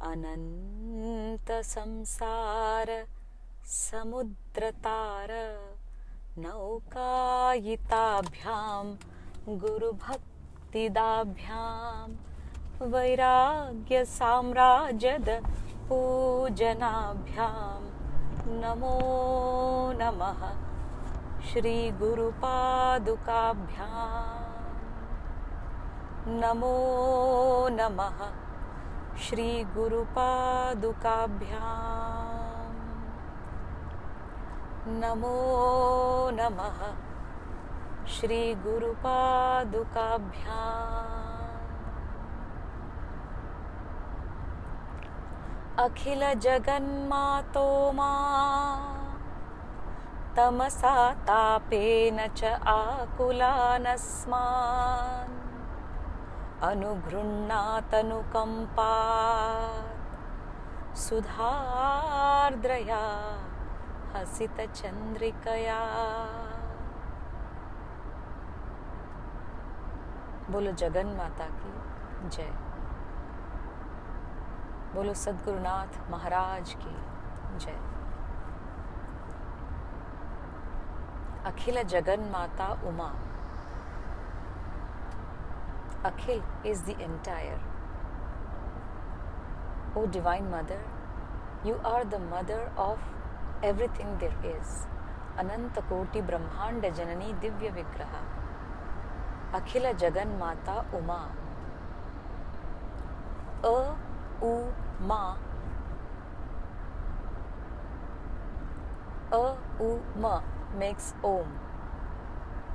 अनंत संसार समुद्रतार नौकायिताभ्यां गुरुभक्तिदाभ्यां वैराग्य साम्राजद पूजनाभ्यां नमो नमः श्री गुरुपादुकाभ्यां नमो नमः श्री गुरुपादुकाभ्यां नमो नमः श्री गुरुपादुकाभ्यां अखिल जगन्मातो मां तमसा तापेन च आकुलानस्मान् अनुगृह्णातनुकम्पात् सुधार्द्रया हसितचन्द्रिकया। बोलो जगन माता की जय। बोलो सद्गुरुनाथ महाराज की जय। अखिल जगन माता Uma. Akhil is the entire. O Divine Mother, you are the mother of everything there is. Ananta Koti Brahmanda Janani Divya Vigraha. Akhila Jagan Mata Uma. Ma. Ma makes Om.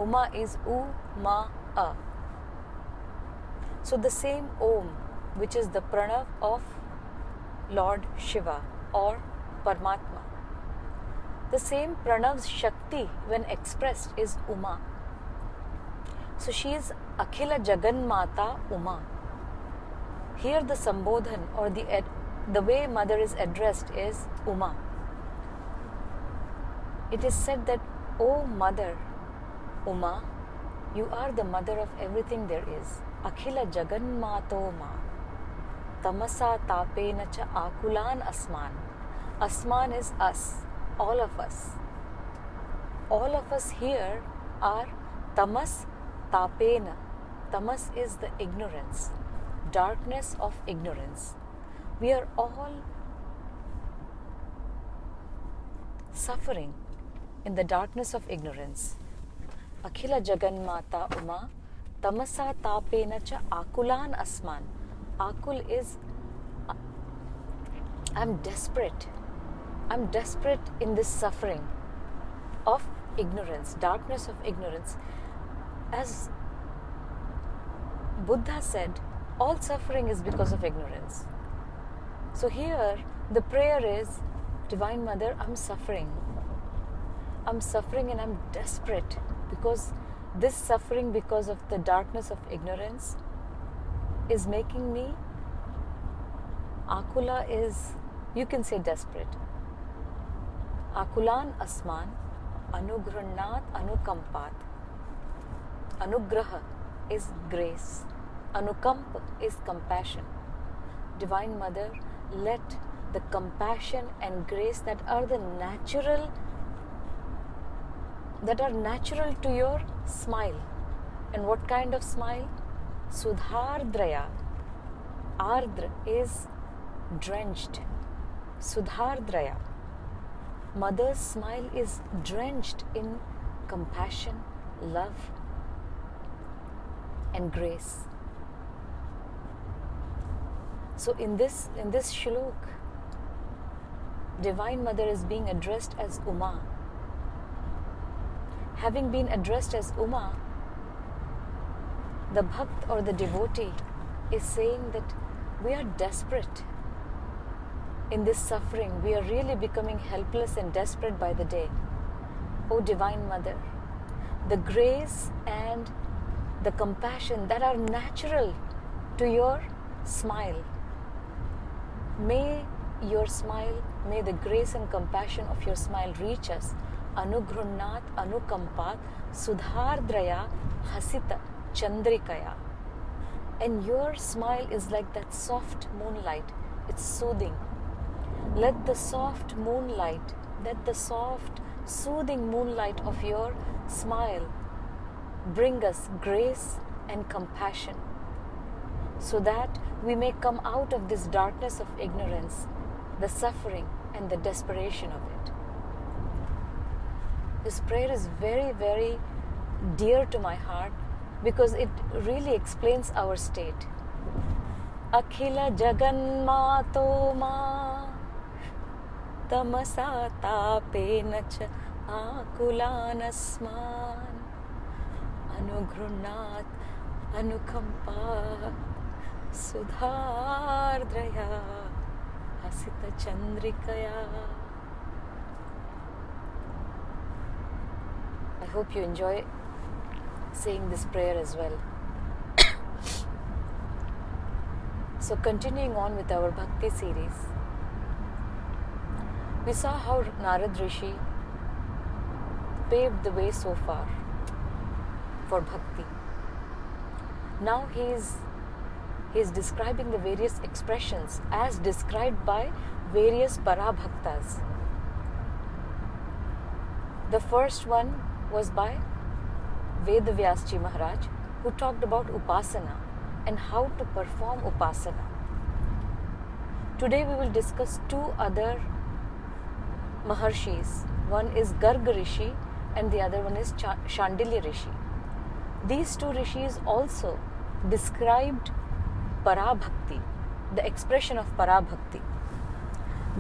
Uma is Ma A. So the same Om, which is the pranav of Lord Shiva or Paramatma, the same pranav's Shakti when expressed is Uma. So she is Akhila Jagan Mata Uma. Here the Sambodhan or the way Mother is addressed is Uma. It is said that, O Mother Uma, you are the mother of everything there is. Akhila Jaganmato Ma Tamasa Tapena Cha Akulan Asman. Asman is us, all of us. All of us here are Tamas Tapena. Tamas is the ignorance, darkness of ignorance. We are all suffering in the darkness of ignorance. Akhila Jaganmata Uma Tamasa Tapena Cha Akulan Asman. Akul is I'm desperate. I'm desperate in this suffering of ignorance, darkness of ignorance. As Buddha said, all suffering is because of ignorance. So here the prayer is, Divine Mother, I'm suffering. I'm suffering and I'm desperate because this suffering because of the darkness of ignorance is making me, Akula is, you can say desperate. Akulan Asman, Anugrannat Anukampat. Anugraha is grace. Anukamp is compassion. Divine Mother, let the compassion and grace that are natural to your smile. And what kind of smile? Sudhardraya. Ardra is drenched. Sudhardraya. Mother's smile is drenched in compassion, love, and grace. So in this shlok, Divine Mother is being addressed as Uma. Having been addressed as Uma, the Bhakt or the devotee is saying that we are desperate in this suffering. We are really becoming helpless and desperate by the day. O Divine Mother, the grace and the compassion that are natural to your smile, may your smile, may the grace and compassion of your smile reach us Anugrunnat Anukampat Sudhardraya Hasita Chandrikaya. And your smile is like that soft moonlight. It's soothing. Let the soft moonlight, let the soft, soothing moonlight of your smile bring us grace and compassion, so that we may come out of this darkness of ignorance, the suffering and the desperation of it. This prayer is very, very dear to my heart because it really explains our state. Akhila Jaganmato Ma Tamasa Tapena Cha Akulanasman Anugrunnat Anukampa Sudhardraya Hasita Chandrikaya. I hope you enjoy saying this prayer as well. So continuing on with our Bhakti series, we saw how Narad Rishi paved the way so far for Bhakti. Now he is describing the various expressions as described by various Parabhaktas. The first one was by Vedavyasji Maharaj, who talked about Upasana and how to perform Upasana. Today we will discuss two other Maharshis. One is Garga Rishi and the other one is Shandilya Rishi. These two rishis also described Parabhakti, the expression of Parabhakti.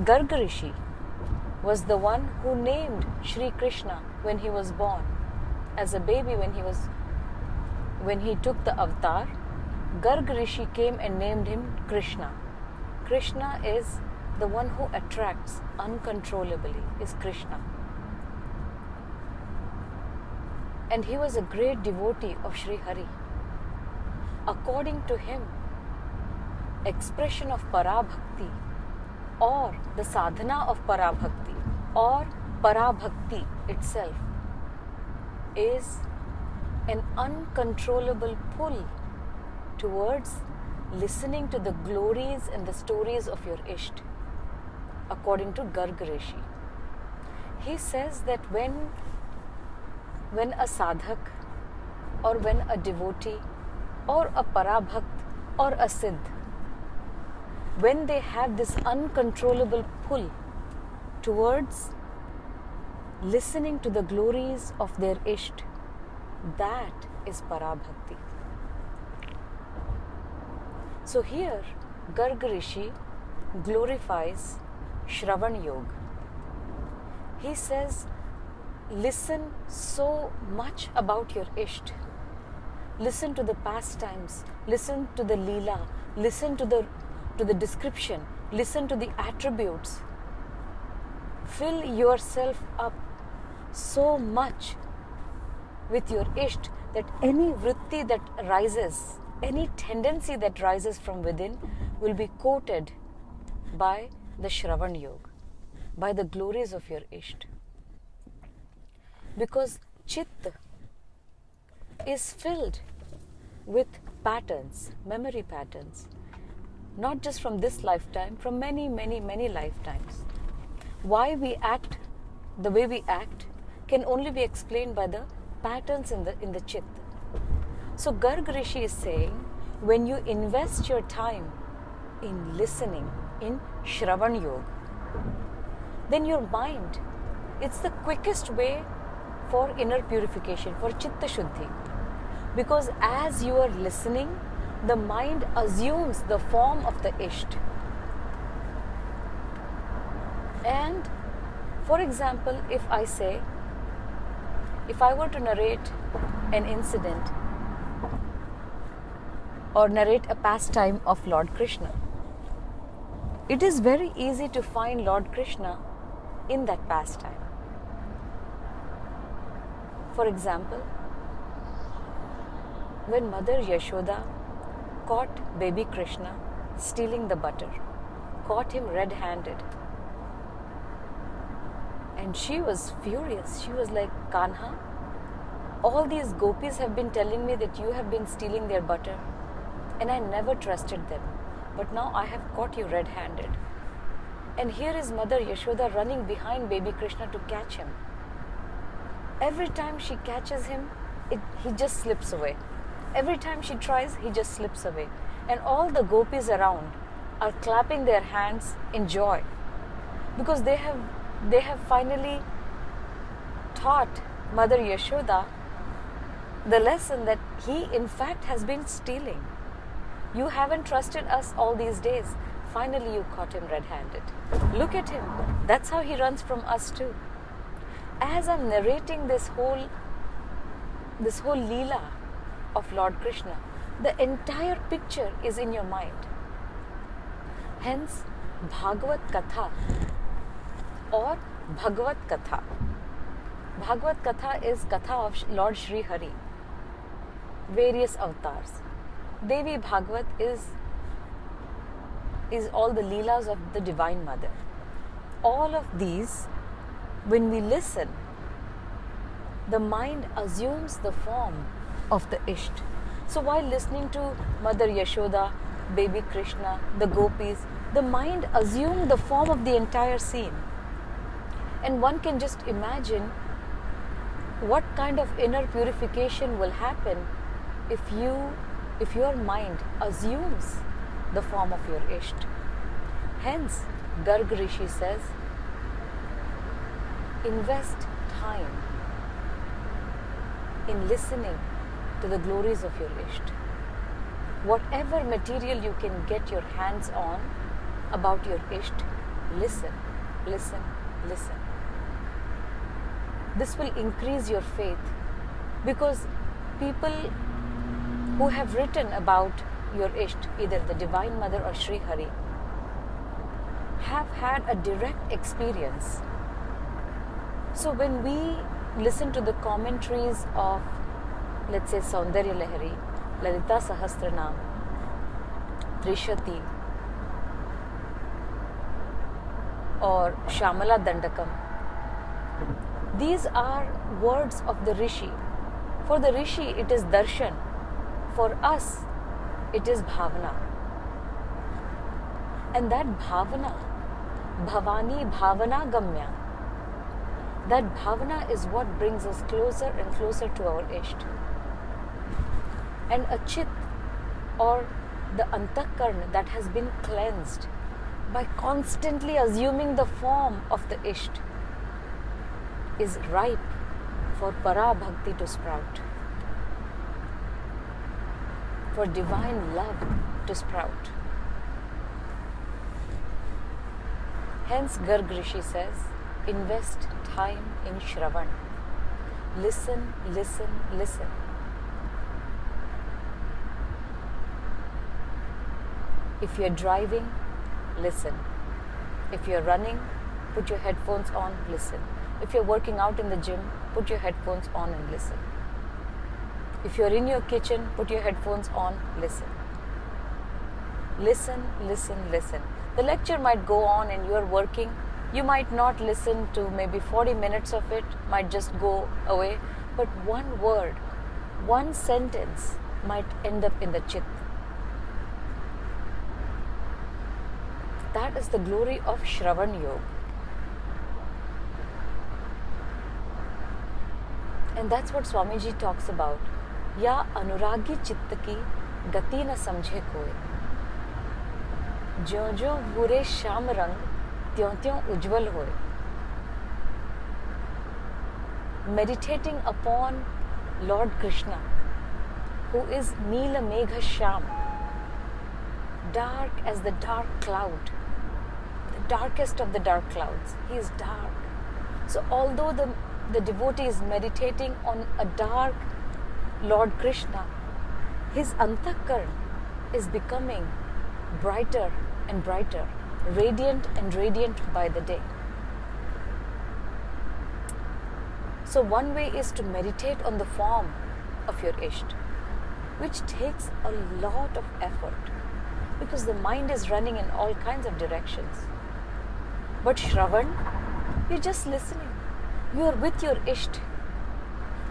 Garga Rishi was the one who named Shri Krishna when he was born. As a baby, when he took the avatar, Garga Rishi came and named him Krishna. Krishna is the one who attracts uncontrollably, is Krishna. And he was a great devotee of Sri Hari. According to him, expression of Parabhakti or the sadhana of Parabhakti or Parabhakti itself is an uncontrollable pull towards listening to the glories and the stories of your Isht, according to Garga Rishi. He says that when a sadhak or when a devotee or a parabhakt or a siddh, when they have this uncontrollable pull towards listening to the glories of their Isht, that is Parabhakti. So here, Garga Rishi glorifies Shravan Yoga. He says, listen so much about your Isht. Listen to the pastimes, listen to the Leela, listen to the description, listen to the attributes. Fill yourself up so much with your Isht that any vritti that rises, any tendency that rises from within will be coated by the Shravan Yoga, by the glories of your Isht. Because Chitta is filled with patterns, memory patterns, not just from this lifetime, from many, many, many lifetimes. Why we act the way we act can only be explained by the patterns in the Chitta. So Garga Rishi is saying, when you invest your time in listening, in Shravan Yoga, then your mind, it's the quickest way for inner purification, for Chitta Shuddhi. Because as you are listening, the mind assumes the form of the Isht. And for example, if I were to narrate an incident or narrate a pastime of Lord Krishna, it is very easy to find Lord Krishna in that pastime. For example, when Mother Yashoda caught baby Krishna stealing the butter, caught him red-handed, And she was furious. She was like, Kanha, all these gopis have been telling me that you have been stealing their butter, and I never trusted them. But now I have caught you red-handed. And here is Mother Yashoda running behind baby Krishna to catch him. Every time she catches him, he just slips away. Every time she tries, he just slips away. And all the gopis around are clapping their hands in joy, because they have finally taught Mother Yashoda the lesson that he in fact has been stealing. You haven't trusted us all these days. Finally you caught him red-handed. Look at him. That's how he runs from us too. As I'm narrating this whole Leela of Lord Krishna, the entire picture is in your mind. Hence, Bhagavad Katha or Bhagavad Katha. Bhagavad Katha is Katha of Lord Sri Hari, various avatars. Devi Bhagavat is all the Leelas of the Divine Mother. All of these, when we listen, the mind assumes the form of the Isht. So while listening to Mother Yashoda, baby Krishna, the gopis, the mind assumed the form of the entire scene. And one can just imagine what kind of inner purification will happen if your mind assumes the form of your Isht. Hence, Garg Rishi says, invest time in listening to the glories of your Isht. Whatever material you can get your hands on about your Isht, listen, listen, listen. This will increase your faith, because people who have written about your Isht, either the Divine Mother or Sri Hari, have had a direct experience. So when we listen to the commentaries of, let's say, Saundarya Lahari, Lalita Sahasranam, Trishati, or Shamala Dandakam, these are words of the Rishi. For the Rishi, it is darshan. For us, it is bhavana. And that bhavana, bhavani bhavana gamya, that bhavana is what brings us closer and closer to our Isht. And a chit, or the antakarna that has been cleansed by constantly assuming the form of the Isht, is ripe for para bhakti to sprout, for divine love to sprout. Hence, Garg Rishi says, invest time in Shravan. Listen, listen, listen. If you're driving, listen. If you're running, put your headphones on, listen. If you're working out in the gym, put your headphones on and listen. If you're in your kitchen, put your headphones on, listen. Listen, listen, listen. The lecture might go on and you're working. You might not listen to maybe 40 minutes of it, might just go away. But one word, one sentence might end up in the chit. That is the glory of Shravan Yoga. And that's what Swamiji talks about. Ya anuragi chitta ki gati na samjhe koi. ज्यों ज्यों भूरे श्याम रंग त्यों त्यों उज्जवल होए. Meditating upon Lord Krishna, who is Neela Megha Shyam, dark as the dark cloud, the darkest of the dark clouds. He is dark. So although the devotee is meditating on a dark Lord Krishna, his antakarn is becoming brighter and brighter, radiant and radiant by the day. So one way is to meditate on the form of your Isht, which takes a lot of effort, because the mind is running in all kinds of directions. But Shravan, You're just listening. You're with your Isht.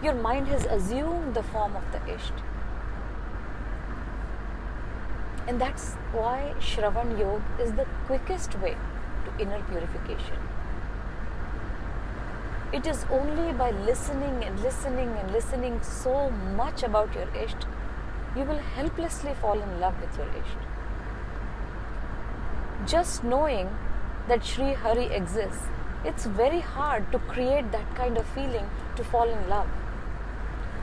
Your mind has assumed the form of the Isht. And that's why Shravan Yoga is the quickest way to inner purification. It is only by listening and listening and listening so much about your Isht, you will helplessly fall in love with your Isht. Just knowing that Sri Hari exists, it's very hard to create that kind of feeling to fall in love.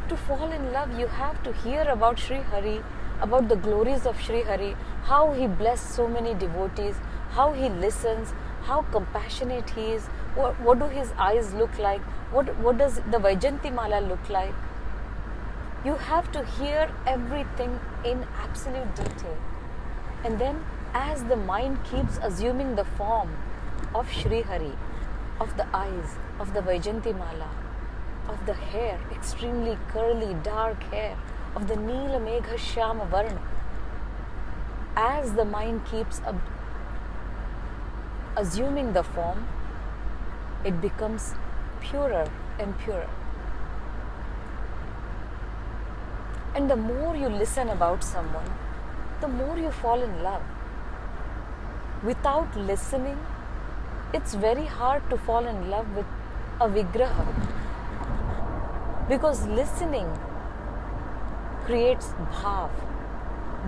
To fall in love, you have to hear about Sri Hari, about the glories of Sri Hari, how he blessed so many devotees, how he listens, how compassionate he is, what do his eyes look like, what does the Vaijanti Mala look like. You have to hear everything in absolute detail. And then as the mind keeps assuming the form of Sri Hari, of the eyes, of the Vaijanti Mala, of the hair, extremely curly, dark hair, of the Neela Megha Shyama Varna, as the mind keeps assuming the form, it becomes purer and purer. And the more you listen about someone, the more you fall in love. Without listening, it's very hard to fall in love with a Vigraha. Because listening creates bhav.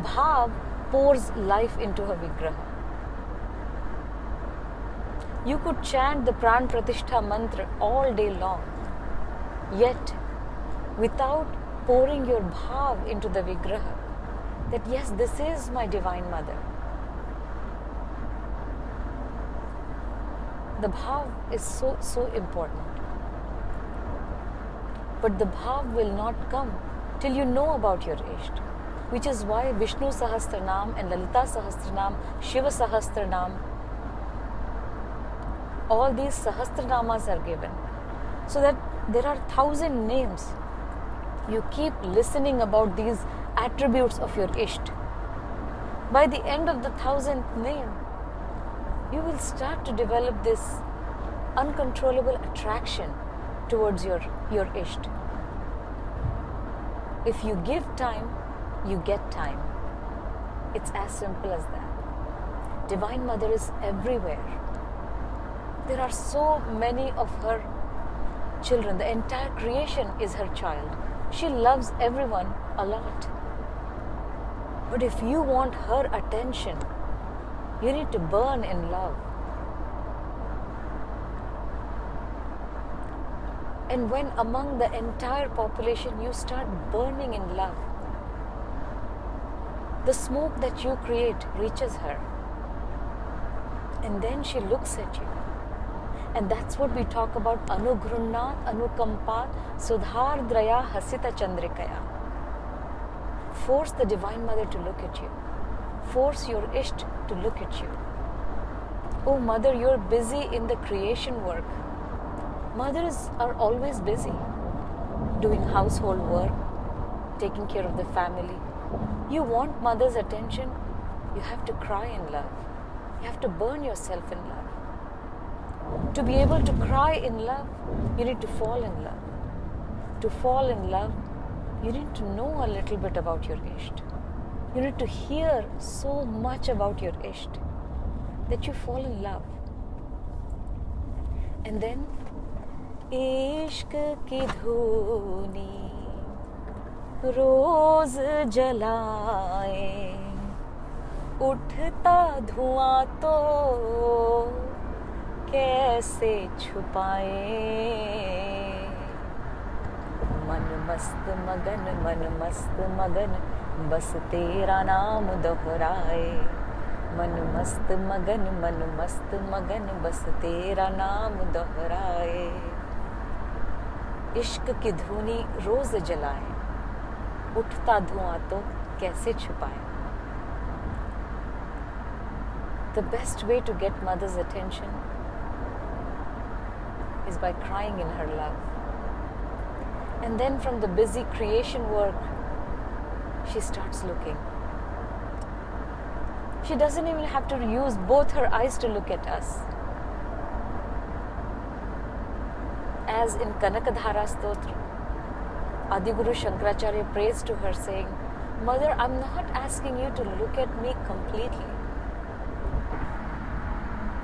Bhav pours life into a Vigraha. You could chant the Pran Pratishtha mantra all day long, yet without pouring your bhav into the Vigraha, that yes, this is my Divine Mother. The bhav is so important. But the bhav will not come till you know about your Isht, which is why Vishnu Sahasranam and Lalita Sahasranam, Shiva Sahasranam, all these Sahasranamas are given, so that there are 1,000 names. You keep listening about these attributes of your Isht. By the end of the 1,000th name, you will start to develop this uncontrollable attraction towards your Isht. If you give time, you get time. It's as simple as that. Divine Mother is everywhere. There are so many of her children. The entire creation is her child. She loves everyone a lot. But if you want her attention, you need to burn in love. And when among the entire population you start burning in love, the smoke that you create reaches her. And then she looks at you. And that's what we talk about, Anugrunat, Anukampat, Sudhardraya Hasita Chandrikaya. Force the Divine Mother to look at you. Force your Isht to look at you. Oh Mother, you're busy in the creation work. Mothers are always busy, doing household work, taking care of the family. You want Mother's attention, you have to cry in love. You have to burn yourself in love. To be able to cry in love, you need to fall in love. To fall in love, you need to know a little bit about your Isht. You need to hear so much about your Isht that you fall in love. And then, इश्क की धूनी रोज जलाए, उठता धुआं तो कैसे छुपाए, मन मस्त मगन बस तेरा नाम दोहराए, मन मस्त मगन बस तेरा नाम दोहराए, इश्क की धूनी रोज जलाए, उठता धुआं तो कैसे छुपाए. The best way to get Mother's attention is by crying in her love. And then from the busy creation work, she starts looking. She doesn't even have to use both her eyes to look at us. as in Kanakadhara Stotra, Adiguru Shankaracharya prays to her saying, Mother, I'm not asking you to look at me completely.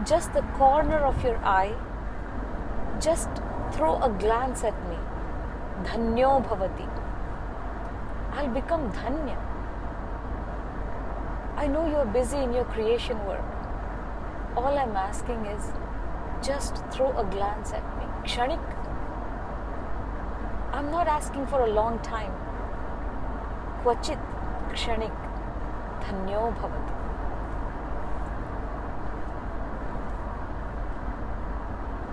Just the corner of your eye, just throw a glance at me. Dhanyo bhavati. I'll become dhanya. I know you're busy in your creation work. All I'm asking is just throw a glance at me. Kshanik. I'm not asking for a long time. Kvachit kshanik. Dhanyo bhavati.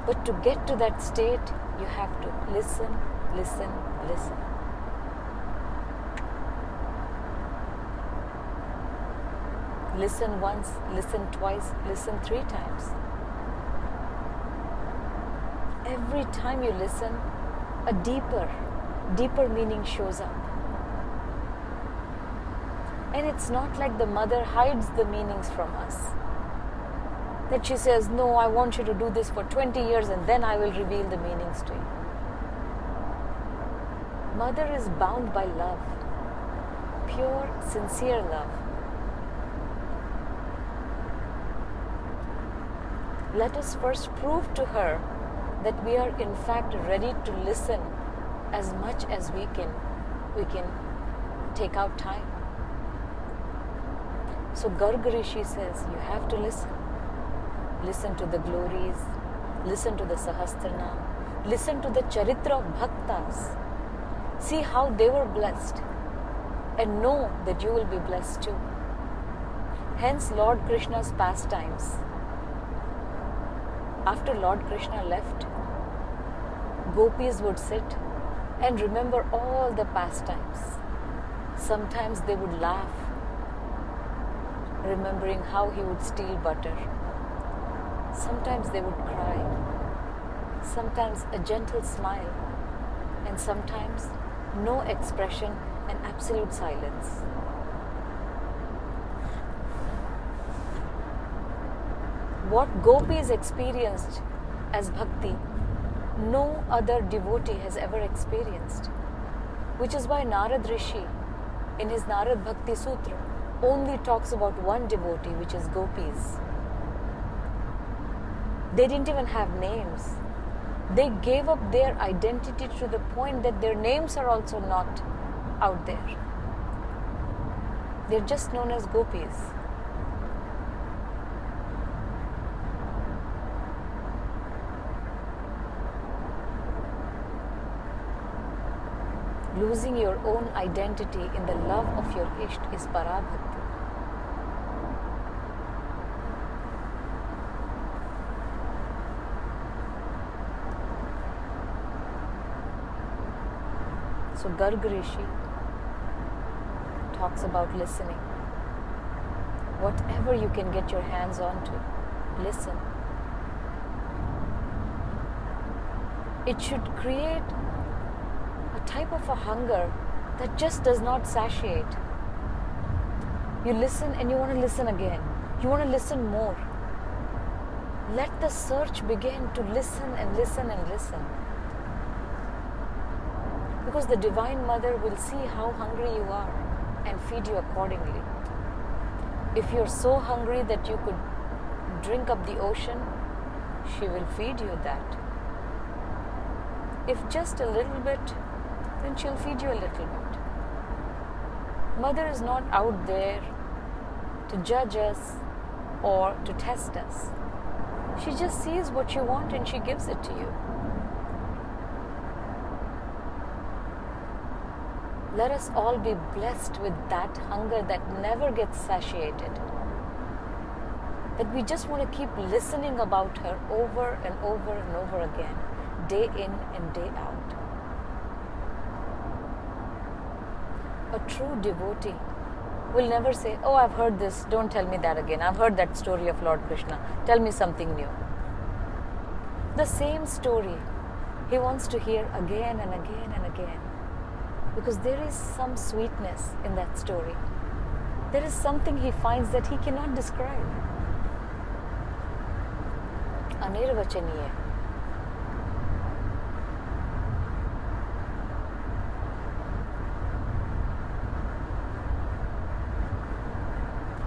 But to get to that state, you have to listen, listen, listen. Listen once, listen twice, listen 3 times. Every time you listen, a deeper meaning shows up. And it's not like the mother hides the meanings from us. That she says, no, I want you to do this for 20 years and then I will reveal the meanings to you. Mother is bound by love, pure, sincere love. Let us first prove to her that we are in fact ready to listen as much as we can take out time. So Garg Rishi says, you have to listen. Listen to the glories, listen to the Sahasranam, listen to the Charitra of Bhaktas. See how they were blessed and know that you will be blessed too. Hence Lord Krishna's pastimes. After Lord Krishna left, gopis would sit and remember all the pastimes. Sometimes they would laugh, remembering how he would steal butter. Sometimes they would cry, sometimes a gentle smile, and sometimes no expression and absolute silence. What gopis experienced as bhakti, no other devotee has ever experienced. Which is why Narad Rishi, in his Narad Bhakti Sutra, only talks about one devotee, which is gopis. They didn't even have names. They gave up their identity to the point that their names are also not out there. They're just known as gopis. Losing your own identity in the love of your Isht is parabhakti. So Garg Rishi talks about listening. Whatever you can get your hands on to, listen. It should create a type of a hunger that just does not satiate. You listen and you want to listen again. You want to listen more. Let the search begin to listen and listen and listen. Because the Divine Mother will see how hungry you are and feed you accordingly. If you're so hungry that you could drink up the ocean, she will feed you that. If just a little bit, then she'll feed you a little bit. Mother is not out there to judge us or to test us. She just sees what you want and she gives it to you. Let us all be blessed with that hunger that never gets satiated. That we just want to keep listening about her over and over and over again, day in and day out. A true devotee will never say, oh, I've heard this, don't tell me that again. I've heard that story of Lord Krishna. Tell me something new. The same story he wants to hear again and again and again. Because there is some sweetness in that story. There is something he finds that he cannot describe. Anirvachaniya.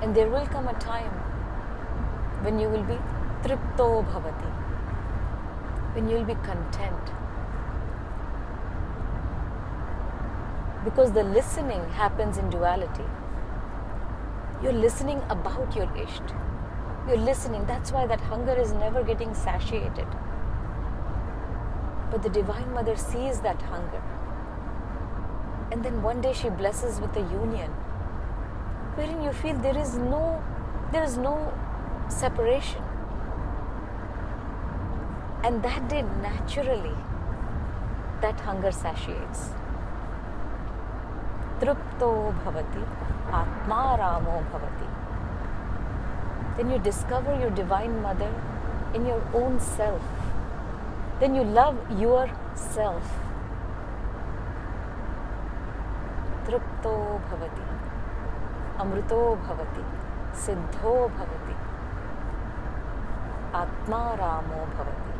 And there will come a time when you will be tripto bhavati, when you will be content. Because the listening happens in duality. You're listening about your isht. You're listening. That's why that hunger is never getting satiated. But the Divine Mother sees that hunger. And then one day she blesses with a union wherein you feel there is no separation. And that day, naturally, that hunger satiates. Tripto bhavati, atma ramo bhavati. Then you discover your Divine Mother in your own self. Then you love yourself. Tripto bhavati, amruto bhavati, siddho bhavati, atma ramo bhavati.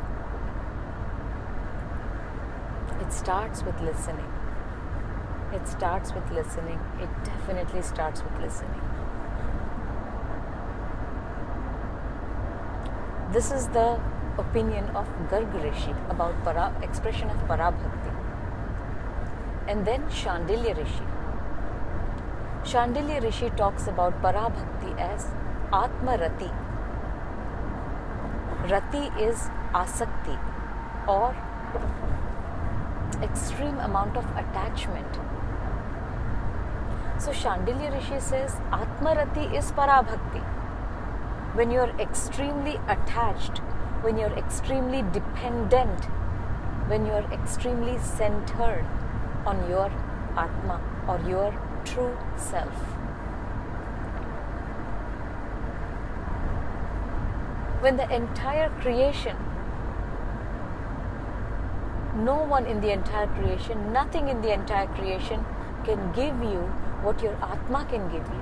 It starts with listening. It starts with listening. It definitely starts with listening. This is the opinion of Garg Rishi about expression of Parabhakti. And then Shandilya Rishi. Shandilya Rishi talks about Parabhakti as Atma Rati. Rati is asakti, or extreme amount of attachment. So Shandilya Rishi says Atmarati is Parabhakti. When you are extremely attached, when you are extremely dependent, when you are extremely centered on your Atma or your true self. When the entire creation, no one in the entire creation, nothing in the entire creation can give you what your Atma can give you,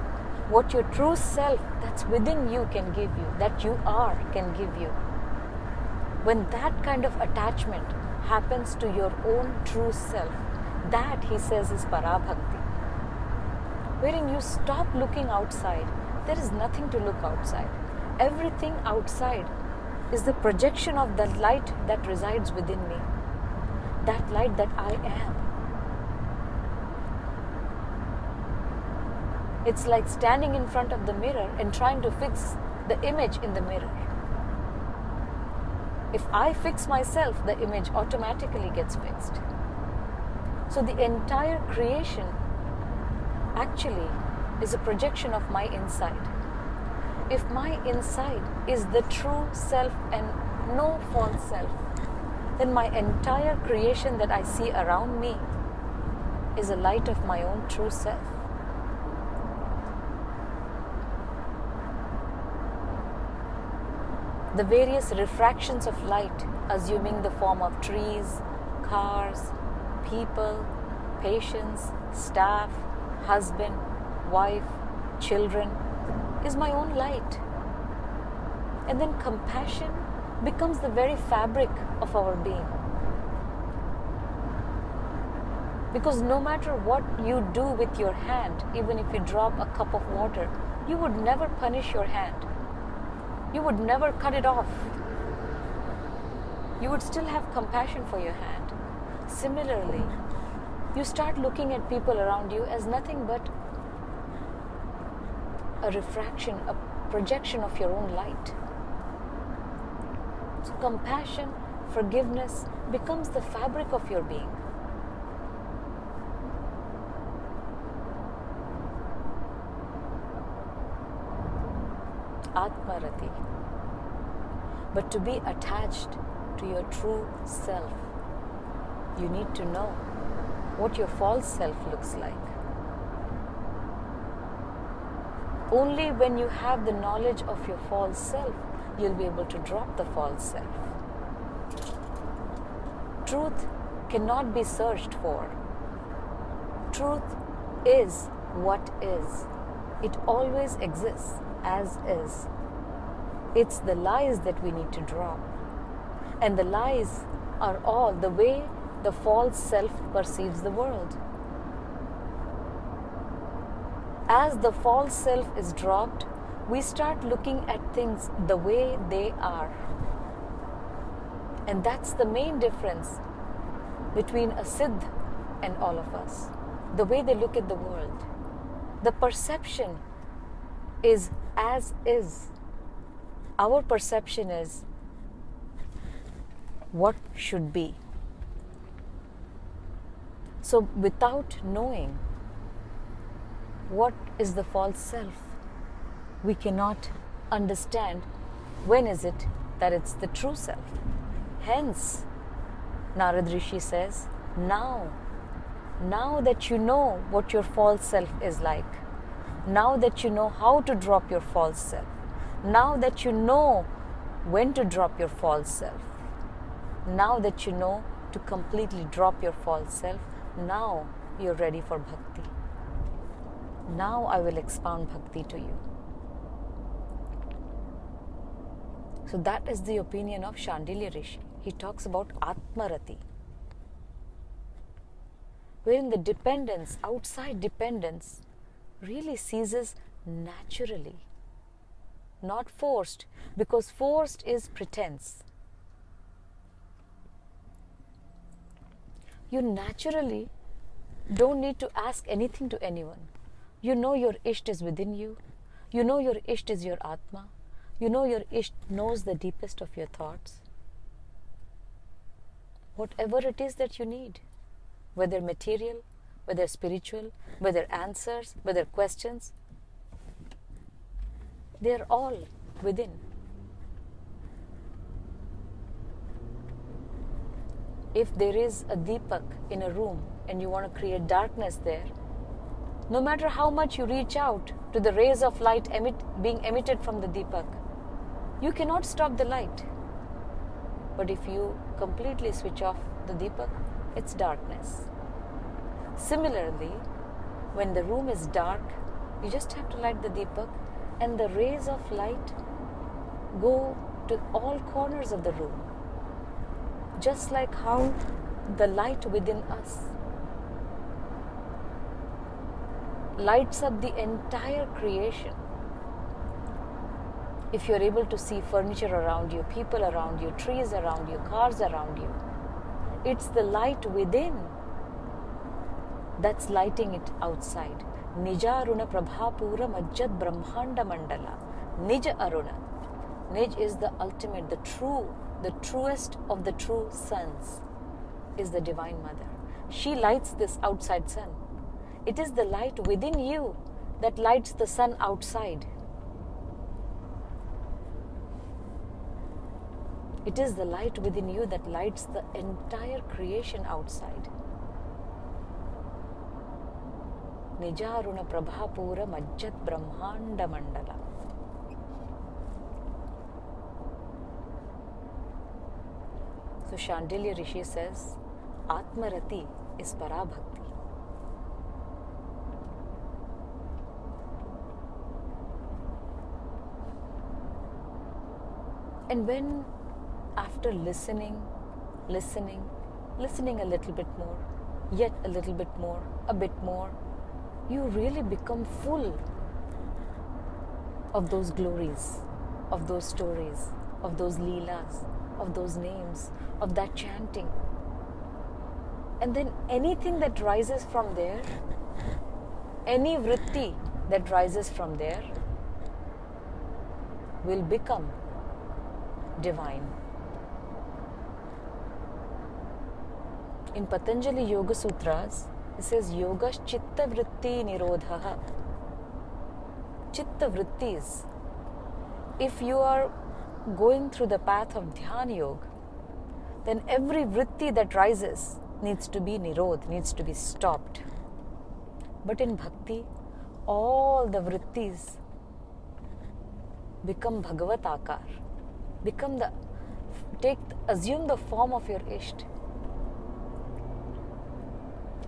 what your true self that's within you can give you, that you are can give you. When that kind of attachment happens to your own true self, that, he says, is Parabhakti. Wherein you stop looking outside. There is nothing to look outside. Everything outside is the projection of the light that resides within me, that light that I am. It's like standing in front of the mirror and trying to fix the image in the mirror. If I fix myself, the image automatically gets fixed. So the entire creation actually is a projection of my inside. If my inside is the true self and no false self, then my entire creation that I see around me is a light of my own true self. The various refractions of light, assuming the form of trees, cars, people, patients, staff, husband, wife, children, is my own light. And then compassion becomes the very fabric of our being. Because no matter what you do with your hand, even if you drop a cup of water, you would never punish your hand. You would never cut it off. You would still have compassion for your hand. Similarly, you start looking at people around you as nothing but a refraction, a projection of your own light. So compassion, forgiveness becomes the fabric of your being. Atmarati. But to be attached to your true self, you need to know what your false self looks like. Only when you have the knowledge of your false self, you'll be able to drop the false self. Truth cannot be searched for. Truth is what is. It always exists as is. It's the lies that we need to drop. And the lies are all the way the false self perceives the world. As the false self is dropped, we start looking at things the way they are. And that's the main difference between a Siddh and all of us. The way they look at the world. The perception is as is. Our perception is what should be. So without knowing what is the false self, we cannot understand when is it that it's the true self. Hence, Narad Rishi says, now that you know what your false self is like, now that you know how to drop your false self, now that you know when to drop your false self, now that you know to completely drop your false self, now you're ready for bhakti. Now I will expound bhakti to you. So that is the opinion of Shandilya Rishi. He talks about Atmarati, wherein the dependence, outside dependence, really ceases naturally, not forced, because forced is pretense. You naturally don't need to ask anything to anyone. You know your Isht is within you. You know your Isht is your Atma. You know your Isht knows the deepest of your thoughts. Whatever it is that you need, whether material, whether spiritual, whether answers, whether questions, they are all within. If there is a deepak in a room and you want to create darkness there, no matter how much you reach out to the rays of light being emitted from the deepak, you cannot stop the light. But if you completely switch off the deepak, it's darkness. Similarly, when the room is dark, you just have to light the deepak and the rays of light go to all corners of the room. Just like how the light within us lights up the entire creation. If you're able to see furniture around you, people around you, trees around you, cars around you, it's the light within that's lighting it outside. Nija Aruna Prabhapura Majjad Brahmanda Mandala. Nija Aruna. Nij is the ultimate, the truest of the true suns is the Divine Mother. She lights this outside sun. It is the light within you that lights the sun outside. It is the light within you that lights the entire creation outside. Nijaruna Prabhapura Majjat Brahmanda Mandala. So Shandilya Rishi says, Atmarati is Parabhakti. And when after listening a little bit more, yet a little bit more, a bit more, you really become full of those glories, of those stories, of those leelas, of those names, of that chanting. And then anything that rises from there, any vritti that rises from there will become divine. In Patanjali Yoga Sutras, it says Yoga Chitta Vritti Nirodha. Chitta Vrittis. If you are going through the path of Dhyana Yoga, then every vritti that rises needs to be nirodh, needs to be stopped. But in Bhakti, all the vrittis become Bhagavat Akar, assume the form of your Isht.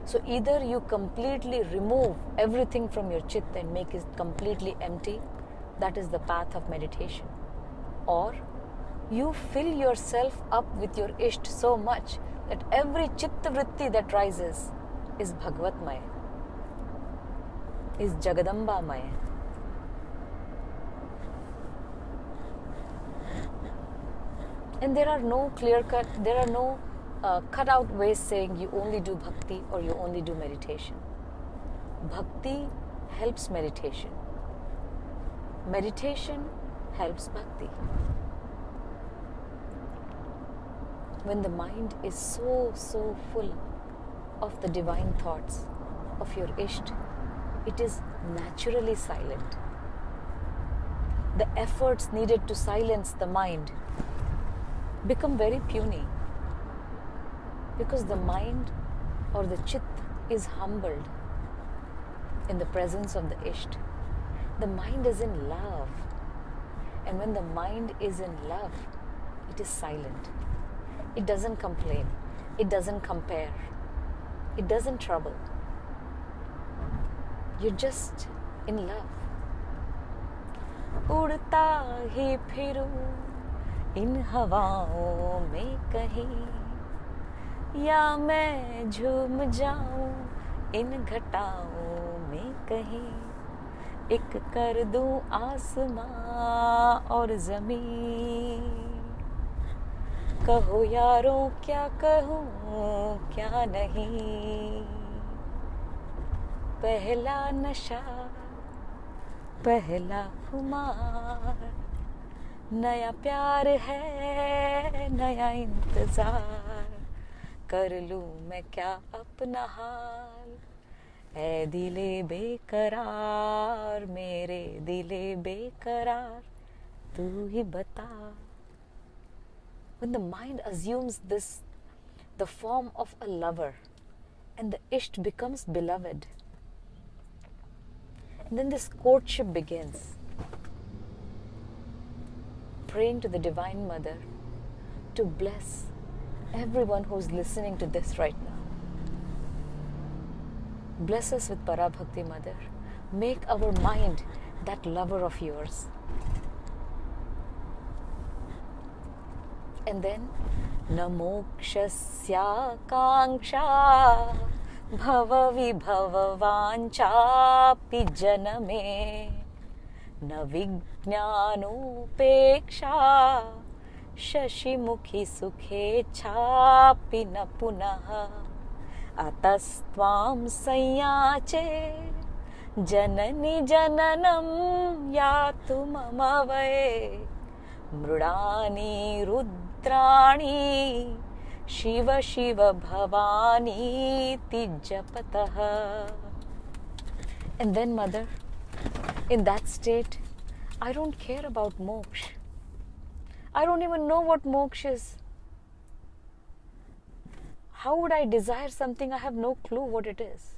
So either you completely remove everything from your chitta and make it completely empty, that is the path of meditation. Or you fill yourself up with your Isht so much that every chitta vritti that rises is Bhagavatmaya, is Jagadambamaya. And there are no cut out ways saying you only do bhakti or you only do meditation. Bhakti helps meditation. Meditation helps bhakti. When the mind is so full of the divine thoughts of your Isht, it is naturally silent. The efforts needed to silence the mind become very puny, because the mind or the chit is humbled in the presence of the Isht. The mind is in love, and when the mind is in love, it is silent. It doesn't complain, it doesn't compare, it doesn't trouble. You're just in love. उड़ता ही फिरूं इन हवाओं में कहीं, या मैं झूम जाऊं इन घटाओं में कहीं, एक कर दूं आसमां और ज़मीन, कहो यारों क्या कहूं क्या नहीं, पहला नशा पहला खुमार, नया प्यार है नया इंतजार, कर लूं मैं क्या अपना हाल, ऐ दिले बेकरार मेरे दिले बेकरार, तू ही बता. When the mind assumes this, the form of a lover, and the Isht becomes beloved, and then this courtship begins. Praying to the Divine Mother to bless everyone who's listening to this right now. Bless us with Parabhakti Mother. Make our mind that lover of yours. And then, na mokshasya kanksha bhava vibhava vanchapi janame, na vijnanopeksha shashimukhi sukhe chapi na punaha, atastvam sanyache janani jananam yatu mamavaye, mrudani rudrani shiva shiva bhavani tijapataha. And then, Mother, in that state, I don't care about moksha. I don't even know what moksha is. How would I desire something I have no clue what it is?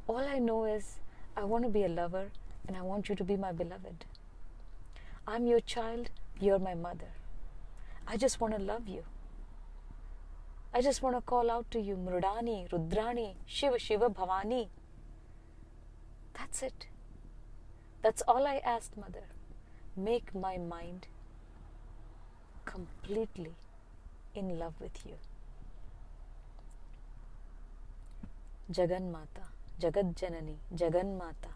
All I know is I want to be a lover and I want you to be my beloved. I'm your child, you're my mother. I just want to love you. I just want to call out to you, Mrudani, Rudrani, Shiva, Shiva, Bhavani. That's it. That's all I ask, Mother. Make my mind completely in love with you. Jagan Mata, Jagad Janani, Jagan Mata,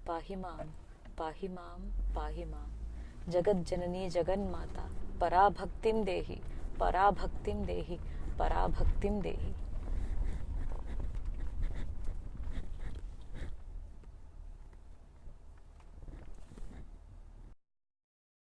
Pahimam, Pahimam, Pahimam. Jagad Janani, Jagan Mata, Parabhaktim Dehi, Parabhaktim Dehi, Parabhaktim Dehi.